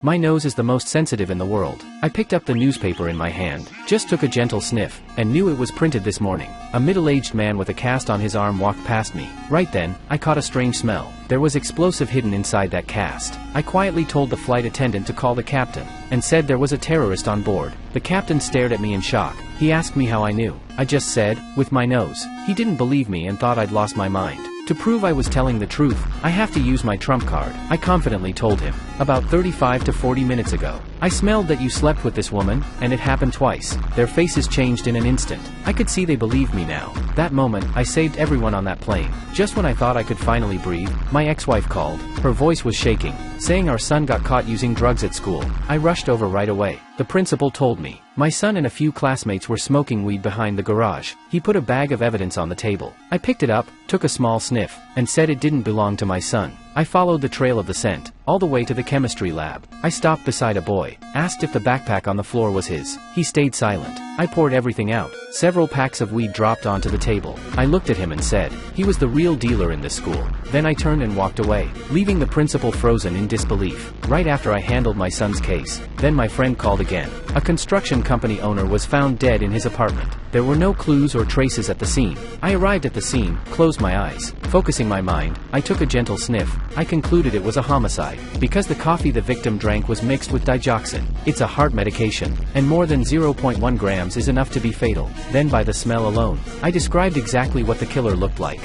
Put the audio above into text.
My nose is the most sensitive in the world. I picked up the newspaper in my hand, just took a gentle sniff, and knew it was printed this morning. A middle-aged man with a cast on his arm walked past me. Right then, I caught a strange smell. There was explosive hidden inside that cast. I quietly told the flight attendant to call the captain, and said there was a terrorist on board. The captain stared at me in shock. He asked me how I knew. I just said, with my nose. He didn't believe me and thought I'd lost my mind. To prove I was telling the truth, I have to use my trump card, I confidently told him. About 35 to 40 minutes ago, I smelled that you slept with this woman, and it happened twice. Their faces changed in an instant. I could see they believed me now. That moment, I saved everyone on that plane. Just when I thought I could finally breathe, my ex-wife called. Her voice was shaking, saying our son got caught using drugs at school. I rushed over right away. The principal told me. My son and a few classmates were smoking weed behind the garage. He put a bag of evidence on the table. I picked it up, took a small sniff, and said it didn't belong to my son. I followed the trail of the scent, all the way to the chemistry lab. I stopped beside a boy, asked if the backpack on the floor was his. He stayed silent. I poured everything out. Several packs of weed dropped onto the table. I looked at him and said, he was the real dealer in this school. Then I turned and walked away, leaving the principal frozen in disbelief. Right after I handled my son's case, then my friend called again. A construction company owner was found dead in his apartment. There were no clues or traces at the scene. I arrived at the scene, closed my eyes. Focusing my mind, I took a gentle sniff. I concluded it was a homicide, because the coffee the victim drank was mixed with digoxin. It's a heart medication, and more than 0.1 grams is enough to be fatal. Then by the smell alone, I described exactly what the killer looked like.